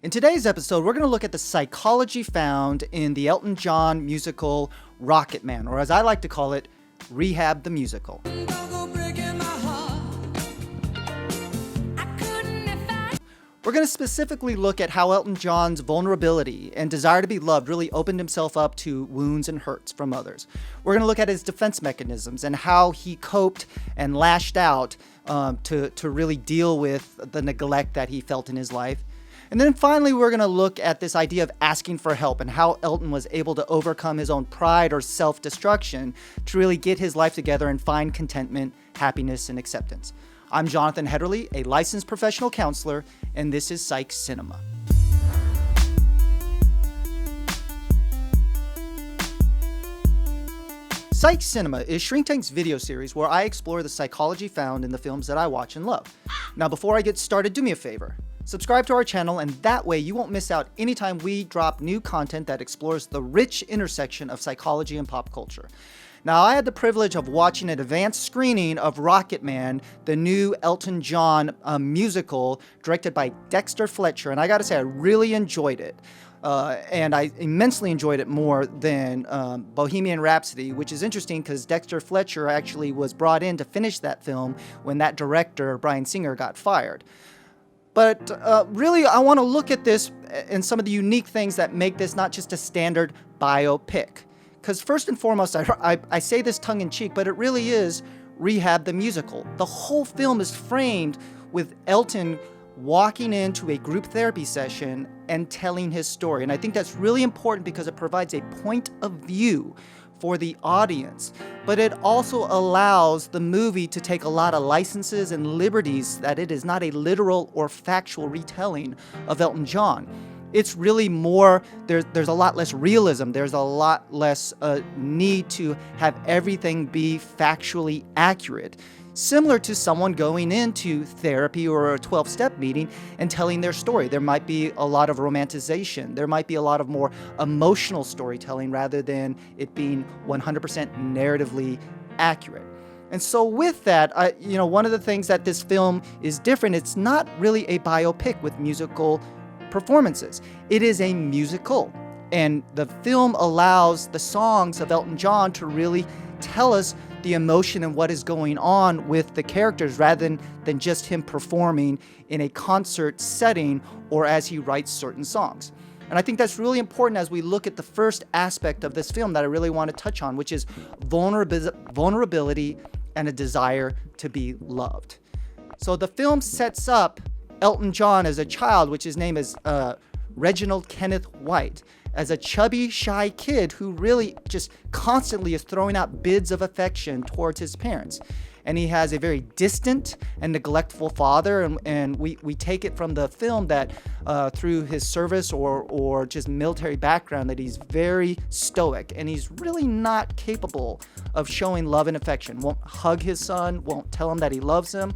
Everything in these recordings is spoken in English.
In today's episode, we're going to look at the psychology found in the Elton John musical Rocketman, or as I like to call it, Rehab the Musical. We're going to specifically look at how Elton John's vulnerability and desire to be loved really opened himself up to wounds and hurts from others. We're going to look at his defense mechanisms and how he coped and lashed out to really deal with the neglect that he felt in his life. And then finally, we're going to look at this idea of asking for help and how Elton was able to overcome his own pride or self-destruction to really get his life together and find contentment, happiness, and acceptance. I'm Jonathan Hetterly, a licensed professional counselor, and this is Psych Cinema. Psych Cinema is Shrink Tank's video series where I explore the psychology found in the films that I watch and love. Now, before I get started, do me a favor. Subscribe to our channel, and that way you won't miss out anytime we drop new content that explores the rich intersection of psychology and pop culture. Now, I had the privilege of watching an advanced screening of Rocketman, the new Elton John musical directed by Dexter Fletcher, and I gotta say, I really enjoyed it. And I immensely enjoyed it more than Bohemian Rhapsody, which is interesting because Dexter Fletcher actually was brought in to finish that film when that director, Bryan Singer, got fired. But really, I want to look at this and some of the unique things that make this not just a standard biopic. Because first and foremost, I say this tongue-in-cheek, but it really is Rehab the musical. The whole film is framed with Elton walking into a group therapy session and telling his story. And I think that's really important because it provides a point of view for the audience, but it also allows the movie to take a lot of licenses and liberties that it is not a literal or factual retelling of Elton John. It's really more, there's a lot less realism, there's a lot less need to have everything be factually accurate. Similar to someone going into therapy or a 12-step meeting and telling their story. There might be a lot of romanticization. There might be a lot of more emotional storytelling rather than it being 100% narratively accurate. And so with that, one of the things that this film is different, it's not really a biopic with musical performances. It is a musical. And the film allows the songs of Elton John to really tell us the emotion and what is going on with the characters rather than just him performing in a concert setting or as he writes certain songs. And I think that's really important as we look at the first aspect of this film that I really want to touch on, which is vulnerability and a desire to be loved. So the film sets up Elton John as a child, which his name is Reginald Kenneth White, as a chubby, shy kid who really just constantly is throwing out bids of affection towards his parents. And he has a very distant and neglectful father, and we take it from the film that through his service or just military background that he's very stoic, and he's really not capable of showing love and affection. Won't hug his son, won't tell him that he loves him.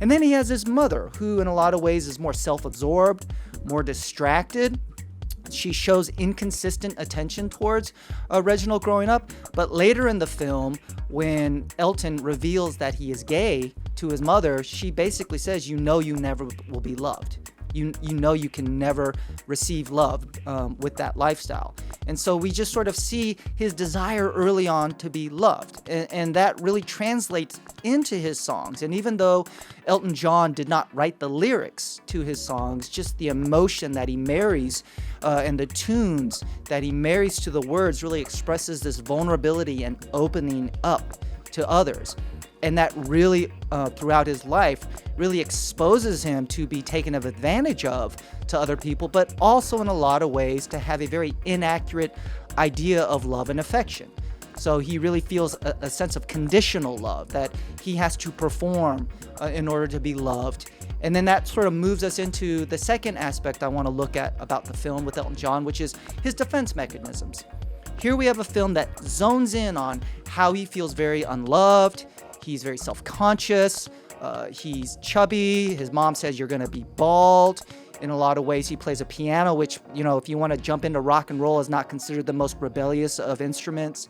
And then he has his mother, who in a lot of ways is more self-absorbed, more distracted. She shows inconsistent attention towards Reginald growing up, but later in the film, when Elton reveals that he is gay to his mother, she basically says, you never will be loved. You know you can never receive love with that lifestyle. And so we just sort of see his desire early on to be loved. And that really translates into his songs. And even though Elton John did not write the lyrics to his songs, just the emotion that he marries and the tunes that he marries to the words really expresses this vulnerability and opening up to others. And that really, throughout his life, really exposes him to be taken advantage of to other people, but also in a lot of ways to have a very inaccurate idea of love and affection. So he really feels a sense of conditional love, that he has to perform in order to be loved. And then that sort of moves us into the second aspect I want to look at about the film with Elton John, which is his defense mechanisms. Here we have a film that zones in on how he feels very unloved. He's very self-conscious, he's chubby, his mom says you're gonna be bald. In a lot of ways, he plays a piano, which, if you want to jump into rock and roll, is not considered the most rebellious of instruments.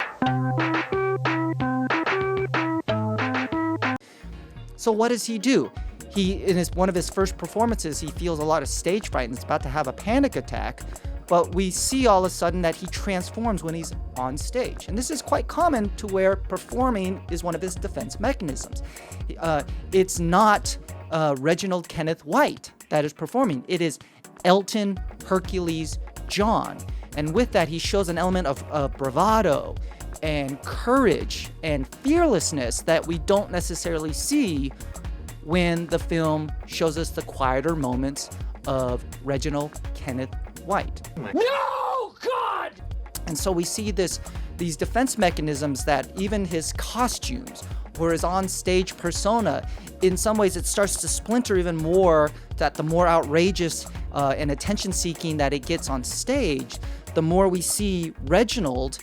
So what does he do? in one of his first performances, he feels a lot of stage fright and is about to have a panic attack. But we see all of a sudden that he transforms when he's on stage. And this is quite common to where performing is one of his defense mechanisms. It's not Reginald Kenneth White that is performing. It is Elton Hercules John. And with that, he shows an element of bravado and courage and fearlessness that we don't necessarily see when the film shows us the quieter moments of Reginald Kenneth White. No, God! And so we see these defense mechanisms that even his costumes or his on-stage persona, in some ways it starts to splinter even more, that the more outrageous and attention-seeking that it gets on stage, the more we see Reginald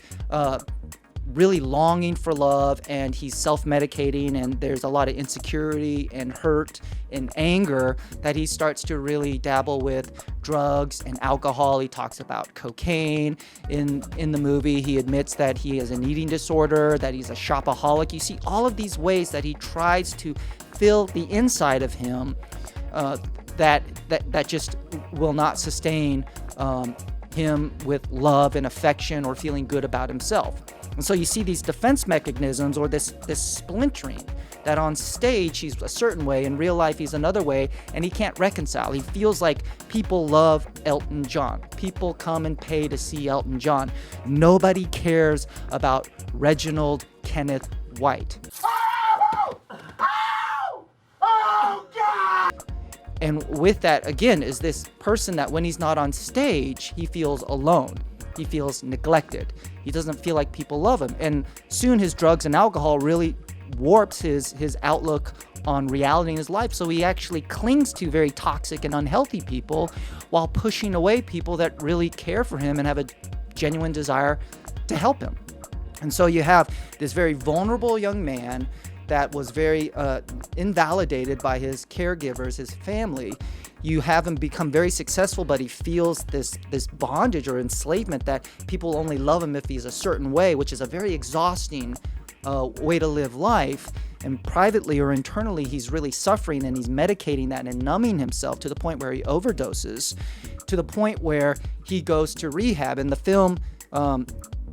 really longing for love, and he's self-medicating, and there's a lot of insecurity and hurt and anger that he starts to really dabble with drugs and alcohol. He talks about cocaine in the movie. He admits that he has an eating disorder, that he's a shopaholic. You see all of these ways that he tries to fill the inside of him that just will not sustain him with love and affection or feeling good about himself. And so you see these defense mechanisms, or this splintering, that on stage he's a certain way, in real life he's another way, and he can't reconcile. He feels like people love Elton John. People come and pay to see Elton John. Nobody cares about Reginald Kenneth White. Oh! Oh! Oh, God! And with that, again, is this person that when he's not on stage, he feels alone. He feels neglected. He doesn't feel like people love him. And soon his drugs and alcohol really warps his outlook on reality in his life. So he actually clings to very toxic and unhealthy people while pushing away people that really care for him and have a genuine desire to help him. And so you have this very vulnerable young man that was very invalidated by his caregivers, his family. You have him become very successful, but he feels this bondage or enslavement that people only love him if he's a certain way, which is a very exhausting way to live life. And privately or internally, he's really suffering, and he's medicating that and numbing himself to the point where he overdoses, to the point where he goes to rehab. And the film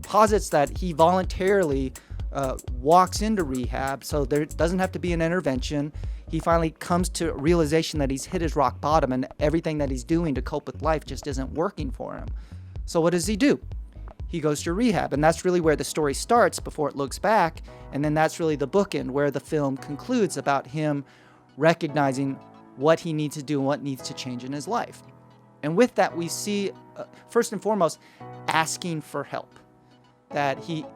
posits that he voluntarily walks into rehab, so there doesn't have to be an intervention. He finally comes to realization that he's hit his rock bottom, and everything that he's doing to cope with life just isn't working for him. So what does he do? He goes to rehab, and that's really where the story starts before it looks back, and then that's really the bookend where the film concludes about him recognizing what he needs to do and what needs to change in his life. And with that, we see, first and foremost, asking for help. That he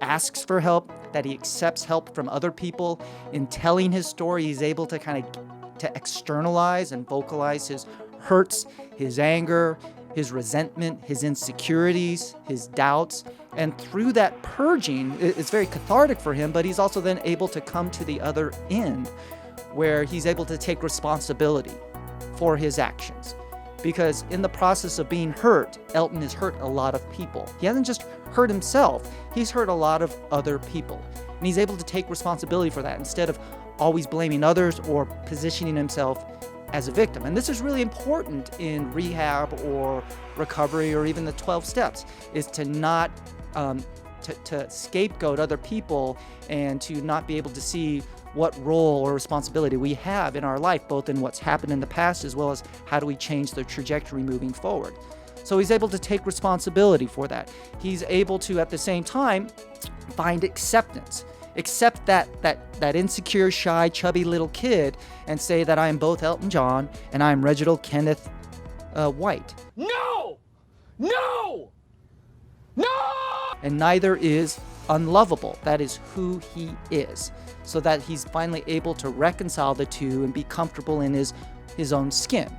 asks for help, that he accepts help from other people. In telling his story, he's able to kind of to externalize and vocalize his hurts, his anger, his resentment, his insecurities, his doubts. And through that purging, it's very cathartic for him, but he's also then able to come to the other end where he's able to take responsibility for his actions. Because in the process of being hurt, Elton has hurt a lot of people. He hasn't just hurt himself, he's hurt a lot of other people. And he's able to take responsibility for that instead of always blaming others or positioning himself as a victim. And this is really important in rehab or recovery or even the 12 steps, is to not to scapegoat other people and to not be able to see what role or responsibility we have in our life, both in what's happened in the past as well as how do we change the trajectory moving forward. So he's able to take responsibility for that. He's able to, at the same time, find acceptance. Accept that insecure, shy, chubby little kid and say that I am both Elton John and I am Reginald Kenneth White. No! No! No! And neither is unlovable. That is who he is. So that he's finally able to reconcile the two and be comfortable in his own skin.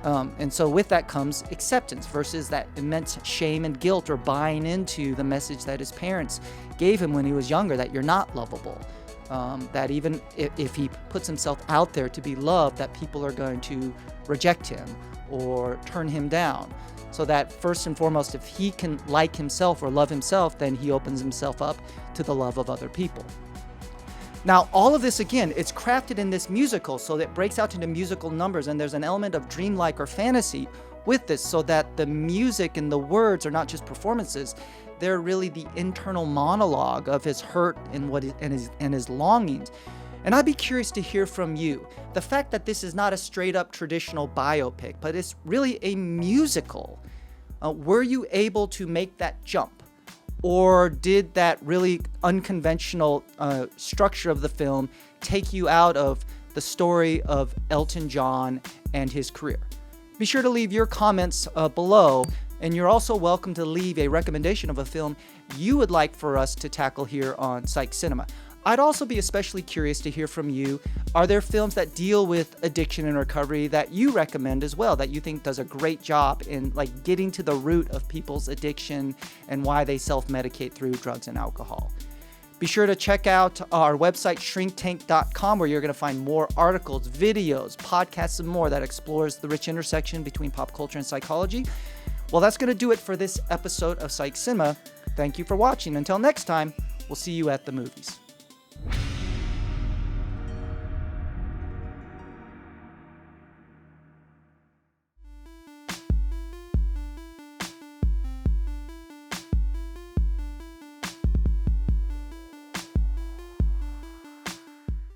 And so with that comes acceptance versus that immense shame and guilt or buying into the message that his parents gave him when he was younger, that you're not lovable. That even if he puts himself out there to be loved, that people are going to reject him or turn him down. So that first and foremost, if he can like himself or love himself, then he opens himself up to the love of other people. Now, all of this, again, it's crafted in this musical, so that it breaks out into musical numbers, and there's an element of dreamlike or fantasy with this, so that the music and the words are not just performances, they're really the internal monologue of his hurt and his longings. And I'd be curious to hear from you. The fact that this is not a straight up traditional biopic, but it's really a musical. Were you able to make that jump? Or did that really unconventional structure of the film take you out of the story of Elton John and his career? Be sure to leave your comments below, and you're also welcome to leave a recommendation of a film you would like for us to tackle here on Psych Cinema. I'd also be especially curious to hear from you. Are there films that deal with addiction and recovery that you recommend as well, that you think does a great job in like getting to the root of people's addiction and why they self-medicate through drugs and alcohol? Be sure to check out our website, shrinktank.com, where you're going to find more articles, videos, podcasts, and more that explores the rich intersection between pop culture and psychology. Well, that's going to do it for this episode of Psych Cinema. Thank you for watching. Until next time, we'll see you at the movies.